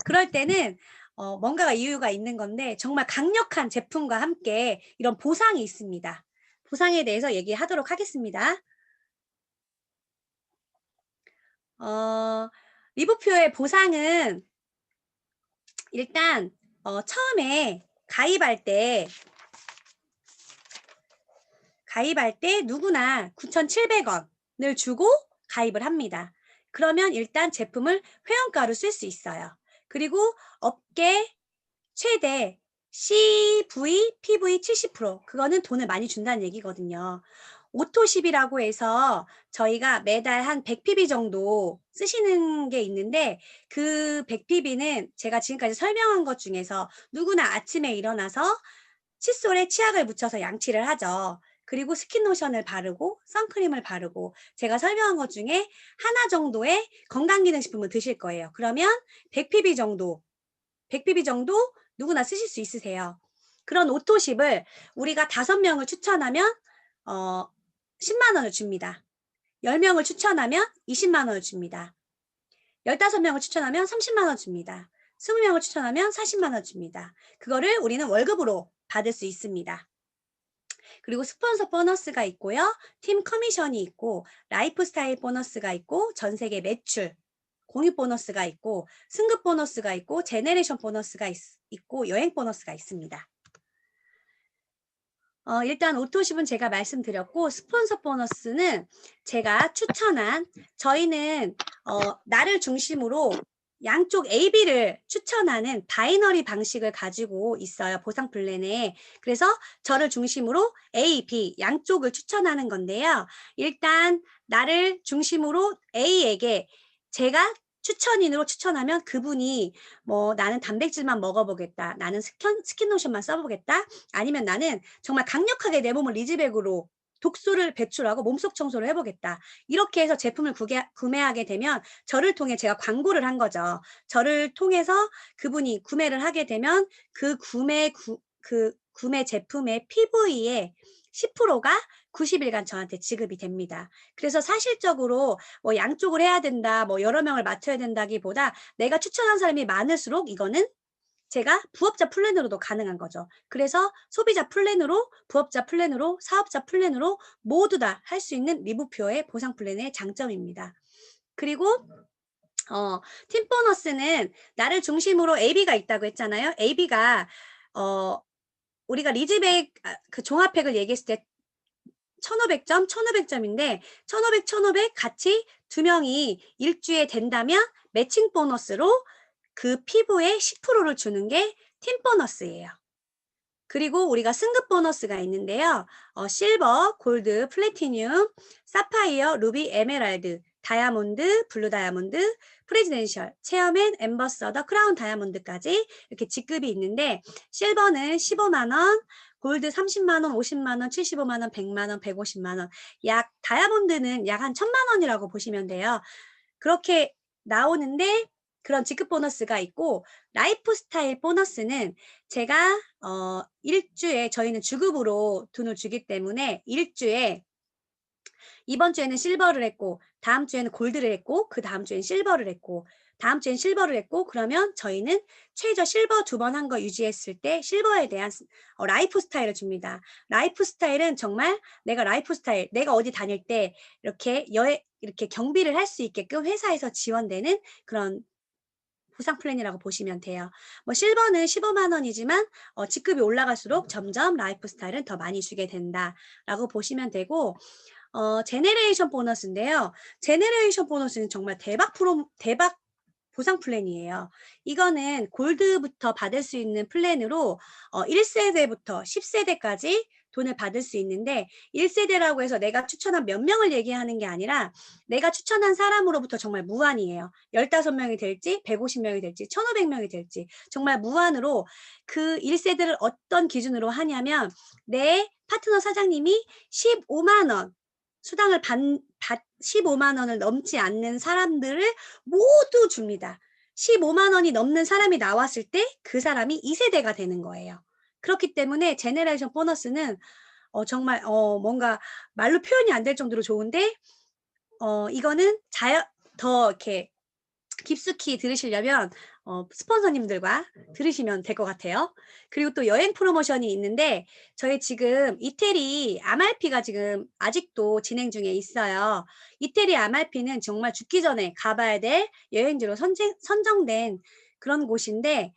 A: 그럴 때는 뭔가가 이유가 있는 건데 정말 강력한 제품과 함께 이런 보상이 있습니다. 보상에 대해서 얘기하도록 하겠습니다. 리브퓨어의 보상은 일단 처음에 가입할 때 누구나 9,700원을 주고 가입을 합니다. 그러면 일단 제품을 회원가로 쓸 수 있어요. 그리고 업계 최대 CV, PV 70% 그거는 돈을 많이 준다는 얘기거든요. 오토십이라고 해서 저희가 매달 한 100PB 정도 쓰시는 게 있는데 그 100PB는 제가 지금까지 설명한 것 중에서 누구나 아침에 일어나서 칫솔에 치약을 묻혀서 양치를 하죠. 그리고 스킨로션을 바르고 선크림을 바르고 제가 설명한 것 중에 하나 정도의 건강기능식품을 드실 거예요. 그러면 100PB 정도 누구나 쓰실 수 있으세요. 그런 오토십을 우리가 5명을 추천하면 10만 원을 줍니다. 10명을 추천하면 20만 원을 줍니다. 15명을 추천하면 30만 원 줍니다. 20명을 추천하면 40만 원 줍니다. 그거를 우리는 월급으로 받을 수 있습니다. 그리고 스폰서 보너스가 있고요. 팀 커미션이 있고 라이프스타일 보너스가 있고 전세계 매출 공유 보너스가 있고 승급 보너스가 있고 제네레이션 보너스가 있고 여행 보너스가 있습니다. 일단 오토십은 제가 말씀드렸고 스폰서 보너스는 제가 추천한 저희는 나를 중심으로 양쪽 AB를 추천하는 바이너리 방식을 가지고 있어요. 보상 플랜에. 그래서 저를 중심으로 A, B 양쪽을 추천하는 건데요. 일단 나를 중심으로 A에게 제가 추천인으로 추천하면 그분이 뭐 나는 단백질만 먹어보겠다. 나는 스킨로션만 써보겠다. 아니면 나는 정말 강력하게 내 몸을 리즈백으로 독소를 배출하고 몸속 청소를 해보겠다. 이렇게 해서 제품을 구매하게 되면 저를 통해 제가 광고를 한 거죠. 저를 통해서 그분이 구매를 하게 되면 그 구매 제품의 PV의 10%가 90일간 저한테 지급이 됩니다. 그래서 사실적으로 뭐 양쪽을 해야 된다, 뭐 여러 명을 맡아야 된다기보다 내가 추천한 사람이 많을수록 이거는 제가 부업자 플랜으로도 가능한 거죠. 그래서 소비자 플랜으로, 부업자 플랜으로, 사업자 플랜으로 모두 다 할 수 있는 리뷰표의 보상 플랜의 장점입니다. 그리고 팀 보너스는 나를 중심으로 AB가 있다고 했잖아요. AB가 우리가 리즈백 그 종합팩을 얘기했을 때 1,500점, 1,500점인데 1,500, 1,500 같이 두 명이 일주에 된다면 매칭 보너스로 그 피부에 10%를 주는 게 팀 보너스예요. 그리고 우리가 승급 보너스가 있는데요. 실버, 골드, 플래티늄, 사파이어, 루비, 에메랄드, 다이아몬드, 블루 다이아몬드, 프레지덴셜, 체어맨, 엠버서더, 크라운 다이아몬드까지 이렇게 직급이 있는데 실버는 15만 원, 골드 30만 원, 50만 원, 75만 원, 100만 원, 150만 원. 약 다이아몬드는 약 한 1,000만 원이라고 보시면 돼요. 그렇게 나오는데 그런 직급 보너스가 있고 라이프 스타일 보너스는 제가 일주에 저희는 주급으로 돈을 주기 때문에 일주에 이번 주에는 실버를 했고 다음 주에는 골드를 했고 그다음 주에는 실버를 했고 다음 주엔 실버를 했고 그러면 저희는 최저 실버 2번 한 거 유지했을 때 실버에 대한 라이프 스타일을 줍니다. 라이프 스타일은 정말 내가 라이프 스타일 내가 어디 다닐 때 이렇게 이렇게 경비를 할 수 있게끔 회사에서 지원되는 그런 보상 플랜이라고 보시면 돼요. 뭐 실버는 15만 원이지만 직급이 올라갈수록 점점 라이프 스타일은 더 많이 주게 된다라고 보시면 되고 제네레이션 보너스인데요. 제네레이션 보너스는 정말 대박 보상 플랜이에요. 이거는 골드부터 받을 수 있는 플랜으로 1세대부터 10세대까지 돈을 받을 수 있는데 1세대라고 해서 내가 추천한 몇 명을 얘기하는 게 아니라 내가 추천한 사람으로부터 정말 무한이에요. 15명이 될지 150명이 될지 1,500명이 될지 정말 무한으로 그 1세대를 어떤 기준으로 하냐면 내 파트너 사장님이 15만 원 수당을 15만 원을 넘지 않는 사람들을 모두 줍니다. 15만 원이 넘는 사람이 나왔을 때 그 사람이 2세대가 되는 거예요. 그렇기 때문에 제네레이션 보너스는 정말 뭔가 말로 표현이 안 될 정도로 좋은데 이거는 더 이렇게 깊숙이 들으시려면 스폰서님들과 들으시면 될 것 같아요. 그리고 또 여행 프로모션이 있는데 저희 지금 이태리 아말피가 지금 아직도 진행 중에 있어요. 이태리 아말피는 정말 죽기 전에 가봐야 될 여행지로 선정된 그런 곳인데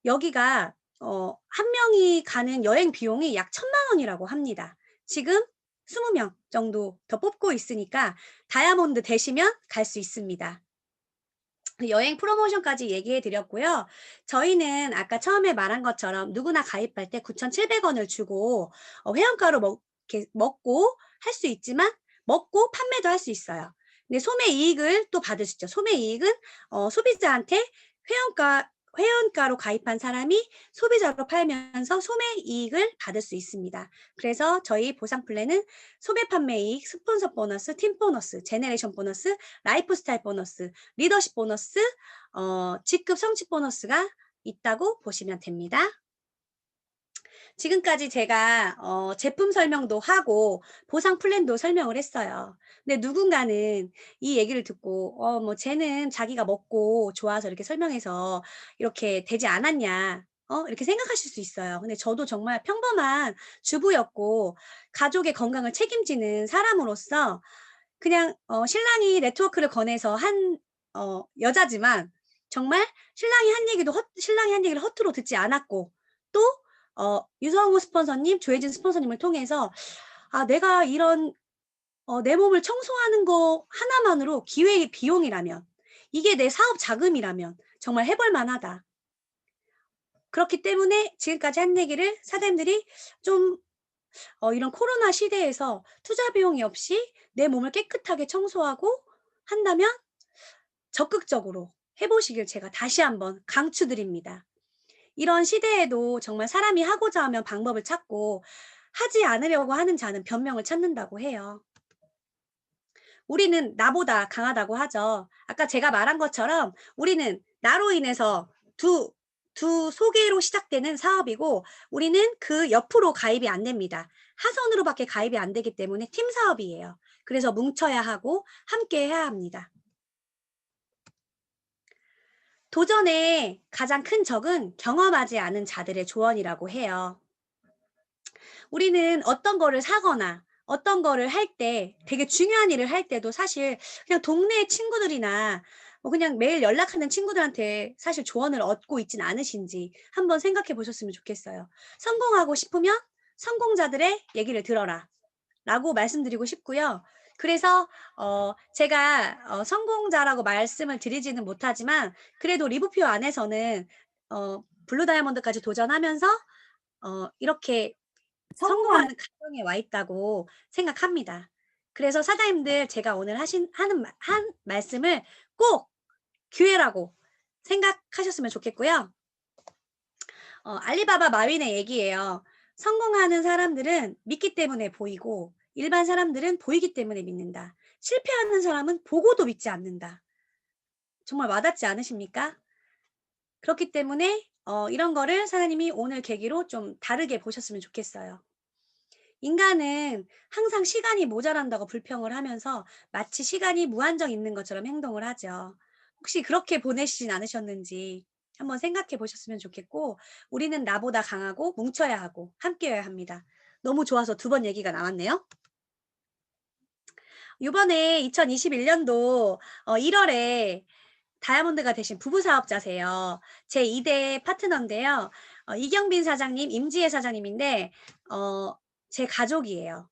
A: 여기가 한 명이 가는 여행 비용이 약 1,000만 원이라고 합니다. 지금 20명 정도 더 뽑고 있으니까 다이아몬드 되시면 갈 수 있습니다. 여행 프로모션까지 얘기해 드렸고요. 저희는 아까 처음에 말한 것처럼 누구나 가입할 때 9,700원을 주고 회원가로 이렇게 먹고 할 수 있지만 먹고 판매도 할 수 있어요. 근데 소매 이익을 또 받을 수 있죠. 소매 이익은 소비자한테 회원가로 가입한 사람이 소비자로 팔면서 소매 이익을 받을 수 있습니다. 그래서 저희 보상 플랜은 소매 판매 이익, 스폰서 보너스, 팀 보너스, 제네레이션 보너스, 라이프 스타일 보너스, 리더십 보너스, 직급 성취 보너스가 있다고 보시면 됩니다. 지금까지 제가 제품 설명도 하고 보상 플랜도 설명을 했어요. 근데 누군가는 이 얘기를 듣고 뭐 쟤는 자기가 먹고 좋아서 이렇게 설명해서 이렇게 되지 않았냐 이렇게 생각하실 수 있어요. 근데 저도 정말 평범한 주부였고 가족의 건강을 책임지는 사람으로서 그냥 신랑이 네트워크를 권해서 한 여자지만 정말 신랑이 한 얘기를 허투루 듣지 않았고 또 유성우 스폰서님, 조혜진 스폰서님을 통해서 내가 이런 내 몸을 청소하는 거 하나만으로 기회 비용이라면 이게 내 사업 자금이라면 정말 해볼 만하다. 그렇기 때문에 지금까지 한 얘기를 사장님들이 좀 이런 코로나 시대에서 투자 비용이 없이 내 몸을 깨끗하게 청소하고 한다면 적극적으로 해보시길 제가 다시 한번 강추드립니다. 이런 시대에도 정말 사람이 하고자 하면 방법을 찾고 하지 않으려고 하는 자는 변명을 찾는다고 해요. 우리는 나보다 강하다고 하죠. 아까 제가 말한 것처럼 우리는 나로 인해서 두 소개로 시작되는 사업이고 우리는 그 옆으로 가입이 안 됩니다. 하선으로밖에 가입이 안 되기 때문에 팀 사업이에요. 그래서 뭉쳐야 하고 함께 해야 합니다. 도전의 가장 큰 적은 경험하지 않은 자들의 조언이라고 해요. 우리는 어떤 거를 사거나 어떤 거를 할 때 되게 중요한 일을 할 때도 사실 그냥 동네 친구들이나 뭐 그냥 매일 연락하는 친구들한테 사실 조언을 얻고 있진 않으신지 한번 생각해 보셨으면 좋겠어요. 성공하고 싶으면 성공자들의 얘기를 들어라 라고 말씀드리고 싶고요. 그래서 제가 성공자라고 말씀을 드리지는 못하지만 그래도 리브표 안에서는 블루 다이아몬드까지 도전하면서 이렇게 성공하는 과정에 와 있다고 생각합니다. 그래서 사장님들 제가 오늘 한 말씀을 꼭 기회라고 생각하셨으면 좋겠고요. 알리바바 마윈의 얘기예요. 성공하는 사람들은 믿기 때문에 보이고 일반 사람들은 보이기 때문에 믿는다. 실패하는 사람은 보고도 믿지 않는다. 정말 와닿지 않으십니까? 그렇기 때문에 이런 거를 사장님이 오늘 계기로 좀 다르게 보셨으면 좋겠어요. 인간은 항상 시간이 모자란다고 불평을 하면서 마치 시간이 무한정 있는 것처럼 행동을 하죠. 혹시 그렇게 보내시진 않으셨는지 한번 생각해 보셨으면 좋겠고 우리는 나보다 강하고 뭉쳐야 하고 함께여야 합니다. 너무 좋아서 두 번 얘기가 나왔네요. 이번에 2021년도 1월에 다이아몬드가 되신 부부 사업자세요. 제 2대 파트너인데요. 이경빈 사장님, 임지혜 사장님인데 제 가족이에요.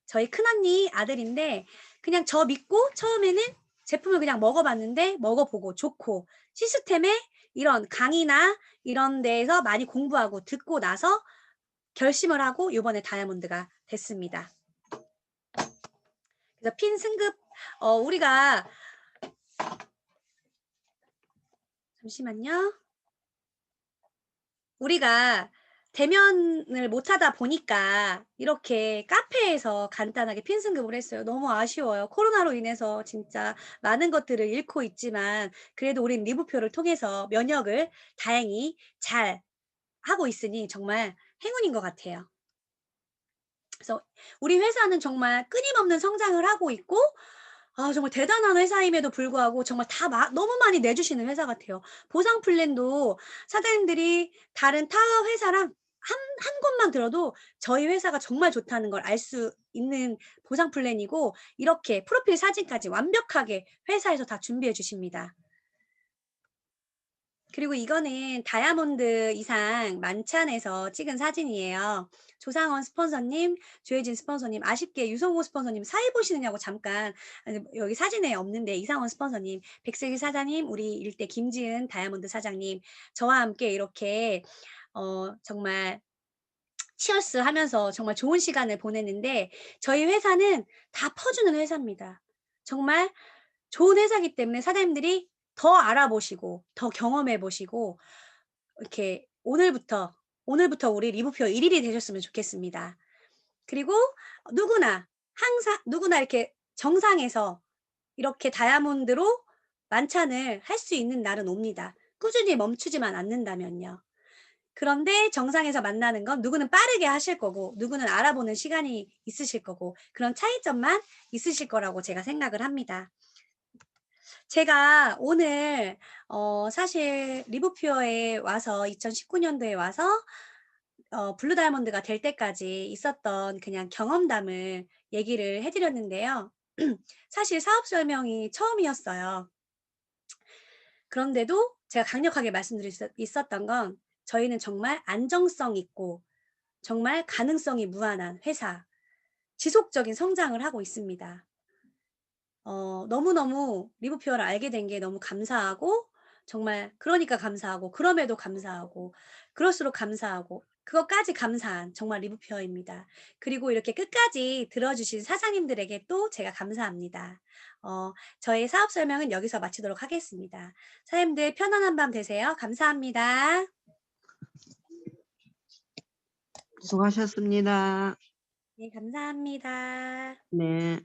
A: 저희 큰언니 아들인데 그냥 저 믿고 처음에는 제품을 그냥 먹어봤는데 먹어보고 좋고 시스템에 이런 강의나 이런 데에서 많이 공부하고 듣고 나서 결심을 하고 이번에 다이아몬드가 됐습니다. 그래서 핀 승급 우리가 잠시만요. 우리가 대면을 못하다 보니까 이렇게 카페에서 간단하게 핀 승급을 했어요. 너무 아쉬워요. 코로나로 인해서 진짜 많은 것들을 잃고 있지만 그래도 우린 리브표를 통해서 면역을 다행히 잘 하고 있으니 정말 행운인 것 같아요. 그래서 우리 회사는 정말 끊임없는 성장을 하고 있고 정말 대단한 회사임에도 불구하고 정말 다 너무 많이 내주시는 회사 같아요. 보상 플랜도 사장님들이 다른 타 회사랑 한 곳만 들어도 저희 회사가 정말 좋다는 걸 알 수 있는 보상 플랜이고 이렇게 프로필 사진까지 완벽하게 회사에서 다 준비해 주십니다. 그리고 이거는 다이아몬드 이상 만찬에서 찍은 사진이에요. 조상원 스폰서님, 조혜진 스폰서님, 아쉽게 유성호 스폰서님 사회 보시느냐고 잠깐 여기 사진에 없는데 이상원 스폰서님, 백슬기 사장님, 우리 일대 김지은 다이아몬드 사장님, 저와 함께 이렇게 정말 치얼스 하면서 정말 좋은 시간을 보냈는데 저희 회사는 다 퍼주는 회사입니다. 정말 좋은 회사이기 때문에 사장님들이 더 알아보시고 더 경험해 보시고 이렇게 오늘부터 우리 리브표 1일이 되셨으면 좋겠습니다. 그리고 누구나 항상 누구나 이렇게 정상에서 이렇게 다이아몬드로 만찬을 할 수 있는 날은 옵니다. 꾸준히 멈추지만 않는다면요. 그런데 정상에서 만나는 건 누구는 빠르게 하실 거고 누구는 알아보는 시간이 있으실 거고 그런 차이점만 있으실 거라고 제가 생각을 합니다. 제가 오늘 사실 리브퓨어에 와서 2019년도에 와서 블루 다이아몬드가 될 때까지 있었던 그냥 경험담을 얘기를 해 드렸는데요. 사실 사업 설명이 처음이었어요. 그런데도 제가 강력하게 말씀드릴 수 있었던 건 저희는 정말 안정성 있고 정말 가능성이 무한한 회사, 지속적인 성장을 하고 있습니다. 너무너무 리브퓨어를 알게 된 게 너무 감사하고 정말 그러니까 감사하고 그럼에도 감사하고 그럴수록 감사하고 그것까지 감사한 정말 리브퓨어입니다. 그리고 이렇게 끝까지 들어주신 사장님들에게 또 제가 감사합니다. 저의 사업 설명은 여기서 마치도록 하겠습니다. 사장님들 편안한 밤 되세요. 감사합니다.
B: 수고하셨습니다.
A: 네, 감사합니다.
B: 네.